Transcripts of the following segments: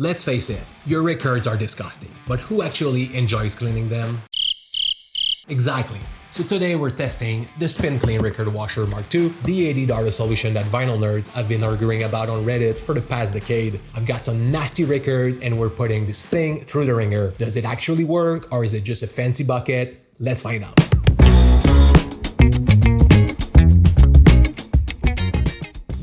Let's face it, your records are disgusting, but who actually enjoys cleaning them? Exactly. So today we're testing the Spin Clean Record Washer MKII, the $80 solution that vinyl nerds have been arguing about on Reddit for the past decade. I've got some nasty records and we're putting this thing through the ringer. Does it actually work or is it just a fancy bucket? Let's find out.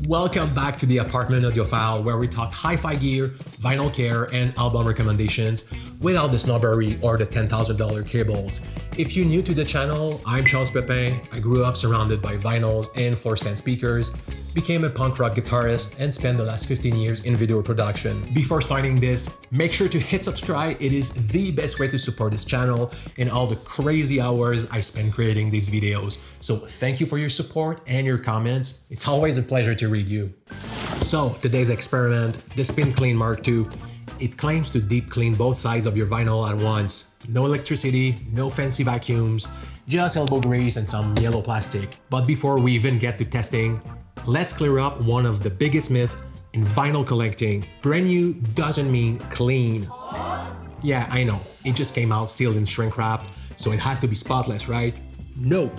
Welcome back to the apartment Audiophile, where we talk hi-fi gear, vinyl care, and album recommendations without the snobbery or the $10,000 cables. If you're new to the channel, I'm Charles Pepin. I grew up surrounded by vinyls and floor stand speakers, became a punk rock guitarist, and spent the last 15 years in video production. Before starting this, make sure to hit subscribe. It is the best way to support this channel and all the crazy hours I spend creating these videos. So thank you for your support and your comments. It's always a pleasure to read you. So today's experiment, the Spin Clean MKII. It claims to deep clean both sides of your vinyl at once. No electricity, no fancy vacuums, just elbow grease and some yellow plastic. But before we even get to testing, let's clear up one of the biggest myths in vinyl collecting. Brand new doesn't mean clean. Yeah, I know, it just came out sealed in shrink wrap, so it has to be spotless, right? Nope.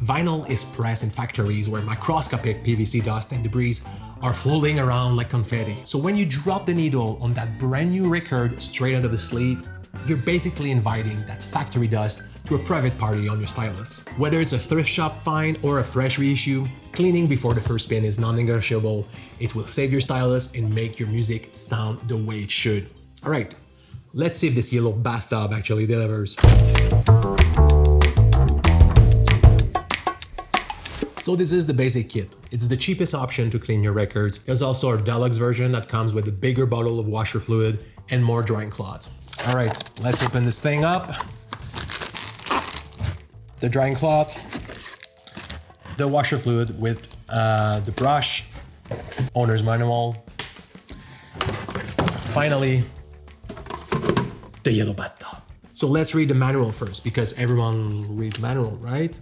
Vinyl is pressed in factories where microscopic PVC dust and debris are floating around like confetti. So when you drop the needle on that brand new record straight out of the sleeve, you're basically inviting that factory dust to a private party on your stylus. Whether it's a thrift shop find or a fresh reissue, cleaning before the first spin is non-negotiable. It will save your stylus and make your music sound the way it should. All right, let's see if this yellow bathtub actually delivers. So this is the basic kit. It's the cheapest option to clean your records. There's also a deluxe version that comes with a bigger bottle of washer fluid and more drying cloths. All right, let's open this thing up. The drying cloth, the washer fluid with the brush, owner's manual. Finally, the yellow bathtub. So let's read the manual first because everyone reads manual, right?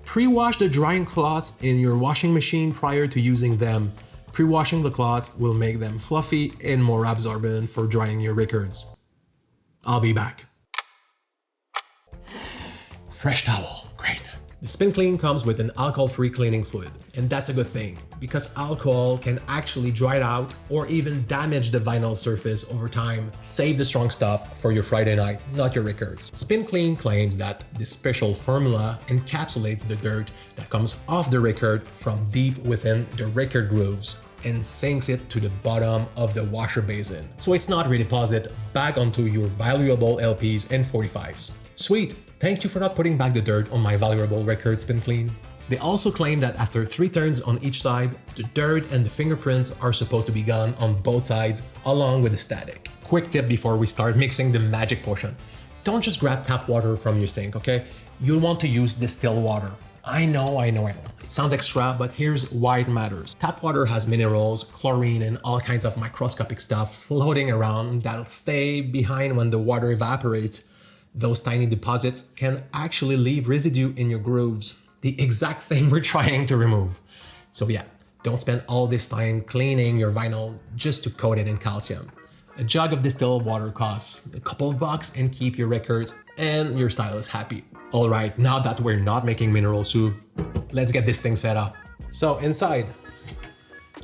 Pre-wash the drying cloths in your washing machine prior to using them. Pre-washing the cloths will make them fluffy and more absorbent for drying your records. I'll be back. Fresh towel, great. The Spin Clean comes with an alcohol-free cleaning fluid, and that's a good thing because alcohol can actually dry it out or even damage the vinyl surface over time. Save the strong stuff for your Friday night, not your records. Spin Clean claims that this special formula encapsulates the dirt that comes off the record from deep within the record grooves and sinks it to the bottom of the washer basin. So it's not redeposited back onto your valuable LPs and 45s. Sweet, thank you for not putting back the dirt on my valuable record, Spin Clean. They also claim that after 3 turns on each side, the dirt and the fingerprints are supposed to be gone on both sides along with the static. Quick tip before we start mixing the magic potion. Don't just grab tap water from your sink, okay? You'll want to use distilled water. I know. It sounds extra, but here's why it matters. Tap water has minerals, chlorine, and all kinds of microscopic stuff floating around that'll stay behind when the water evaporates. Those tiny deposits can actually leave residue in your grooves, the exact thing we're trying to remove. So yeah, don't spend all this time cleaning your vinyl just to coat it in calcium. A jug of distilled water costs a couple of bucks and keep your records and your stylus happy. All right, now that we're not making mineral soup, let's get this thing set up. So inside,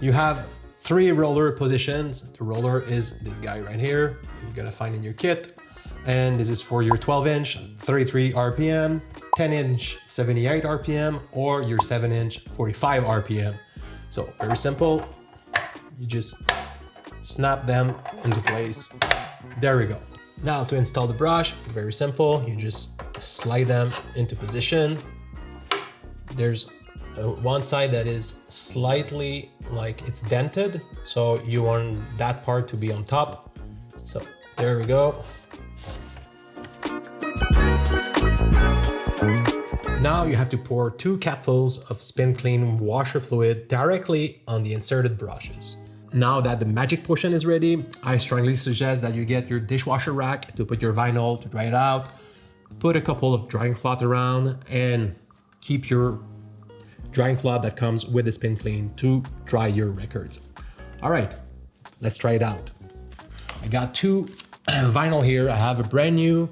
you have 3 roller positions. The roller is this guy right here. You're gonna find in your kit. And this is for your 12-inch, 33 RPM, 10-inch, 78 RPM, or your 7-inch, 45 RPM. So very simple. You just snap them into place. There we go. Now to install the brush, very simple. You just slide them into position. There's one side that is slightly like it's dented, so you want that part to be on top. So there we go. Now you have to pour 2 capfuls of Spin Clean washer fluid directly on the inserted brushes. Now that the magic potion is ready, I strongly suggest that you get your dishwasher rack to put your vinyl to dry it out, put a couple of drying cloths around, and keep your drying cloth that comes with the Spin Clean to dry your records. All right, let's try it out. I got two vinyl here. I have a brand new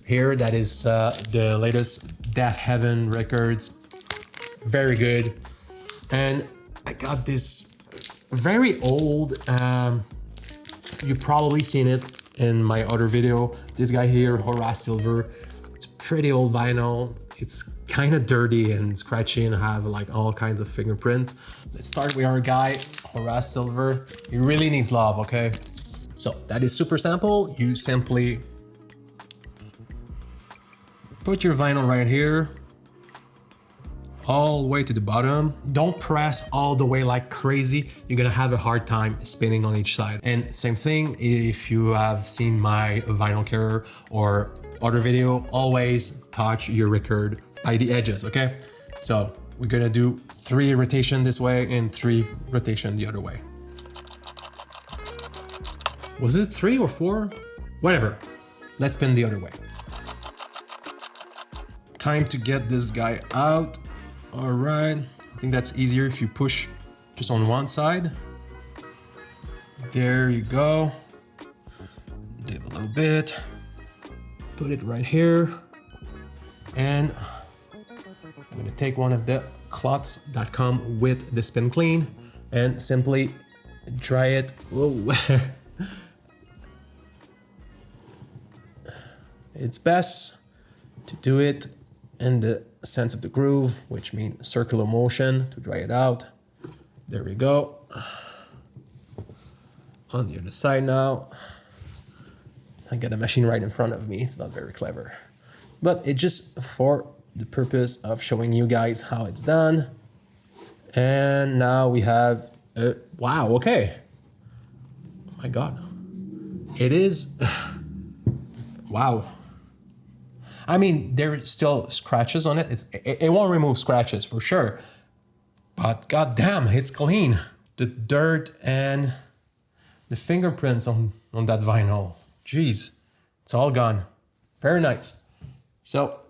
here that is the latest Death Heaven records. Very good. And I got this very old, you've probably seen it in my other video. This guy here, Horace Silver. It's pretty old vinyl. It's kind of dirty and scratchy and have like all kinds of fingerprints. Let's start with our guy, Horace Silver. He really needs love, okay? So that is super simple. You simply put your vinyl right here, all the way to the bottom. Don't press all the way like crazy. You're gonna have a hard time spinning on each side. And same thing, if you have seen my vinyl carrier or other video, always touch your record by the edges, okay? So we're gonna do 3 rotation this way and 3 rotation the other way. Was it 3 or 4? Whatever. Let's spin the other way. Time to get this guy out. All right, I think that's easier if you push just on one side. There you go. Dip a little bit. Put it right here. And I'm gonna take one of the cloths that come with the Spin Clean and simply dry it. Whoa. It's best to do it in the sense of the groove, which means circular motion to dry it out. There we go. On the other side now. I got a machine right in front of me. It's not very clever, but it's just for the purpose of showing you guys how it's done. And now we have, wow, okay. Oh my God. It is, wow. I mean, there's still scratches on it. It won't remove scratches for sure, but goddamn, it's clean. The dirt and the fingerprints on that vinyl, jeez, it's all gone. Very nice. So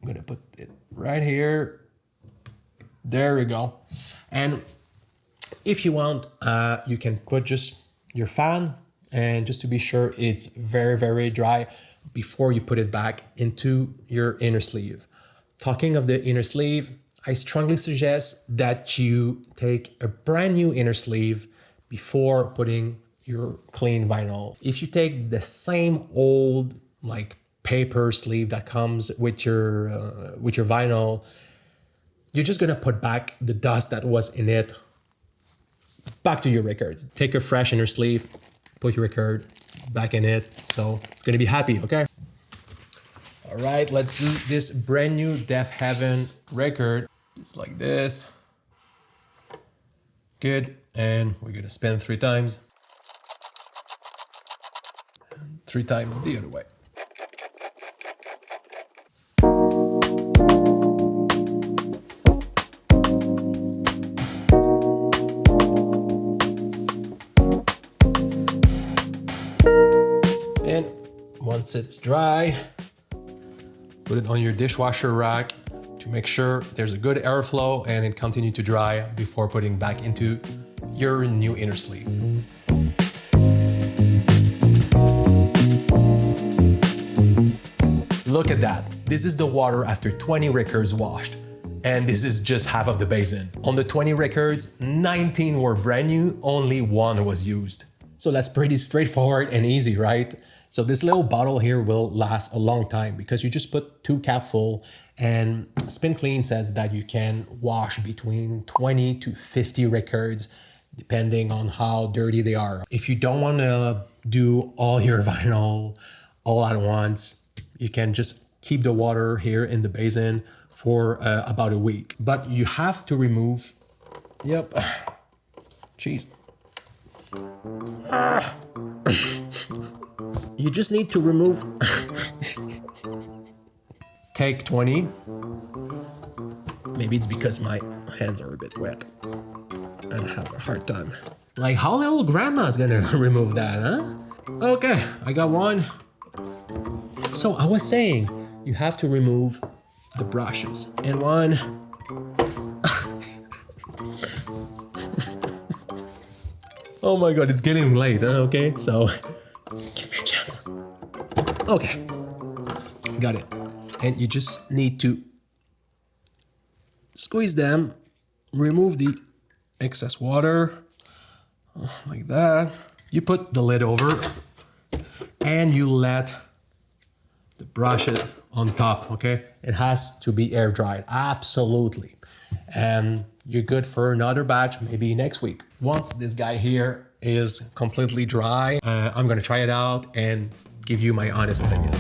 I'm gonna put it right here. There we go. And if you want, you can put just your fan, and just to be sure it's very, very dry before you put it back into your inner sleeve. Talking of the inner sleeve, I strongly suggest that you take a brand new inner sleeve before putting your clean vinyl. If you take the same old like paper sleeve that comes with your vinyl, you're just gonna put back the dust that was in it back to your records. Take a fresh inner sleeve, put your record back in it, so it's gonna be happy, okay? All right, let's do this brand new Death Heaven record, just like this. Good, and we're gonna spin 3 times. And 3 times the other way. And once it's dry, put it on your dishwasher rack to make sure there's a good airflow and it continues to dry before putting back into your new inner sleeve. Look at that. This is the water after 20 records washed. And this is just half of the basin. On the 20 records, 19 were brand new, only 1 was used. So that's pretty straightforward and easy, right? So this little bottle here will last a long time because you just put 2 capfuls, and Spin Clean says that you can wash between 20 to 50 records depending on how dirty they are. If you don't want to do all your vinyl all at once, you can just keep the water here in the basin for about a week. But you have to remove, yep, jeez. You just need to remove, take 20. Maybe it's because my hands are a bit wet and I have a hard time. Like, how little grandma's gonna remove that, huh? Okay, I got 1. So I was saying, you have to remove the brushes. And 1, Oh my god, it's getting late, okay? So, give me a chance. Okay, got it. And you just need to squeeze them, remove the excess water, like that. You put the lid over and you let the brush it on top, okay? It has to be air dried, absolutely. And you're good for another batch, maybe next week. Once this guy here is completely dry, I'm gonna try it out and give you my honest opinion.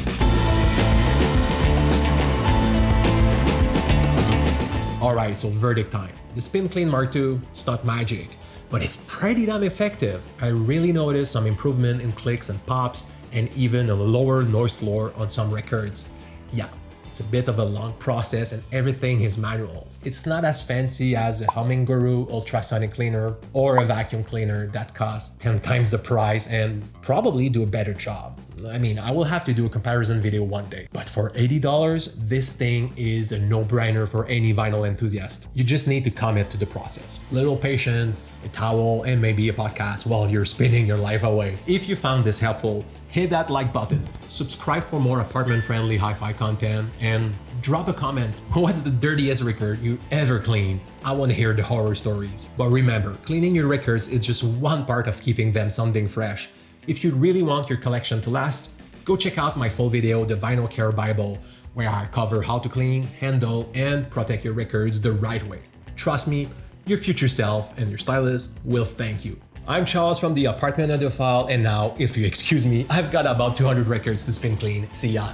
All right, so verdict time. The Spin Clean Mark II, it's not magic, but it's pretty damn effective. I really noticed some improvement in clicks and pops and even a lower noise floor on some records. Yeah, it's a bit of a long process and everything is manual. It's not as fancy as a Humming Guru ultrasonic cleaner or a vacuum cleaner that costs 10 times the price and probably do a better job. I mean, I will have to do a comparison video one day, but for $80, this thing is a no-brainer for any vinyl enthusiast. You just need to commit to the process. Little patience, a towel, and maybe a podcast while you're spinning your life away. If you found this helpful, hit that like button, subscribe for more apartment-friendly hi-fi content, and drop a comment. What's the dirtiest record you ever cleaned? I want to hear the horror stories. But remember, cleaning your records is just one part of keeping them sounding fresh. If you really want your collection to last, go check out my full video, The Vinyl Care Bible, where I cover how to clean, handle, and protect your records the right way. Trust me, your future self and your stylist will thank you. I'm Charles from the Apartment Audiophile, and now, if you excuse me, I've got about 200 records to spin clean. See ya!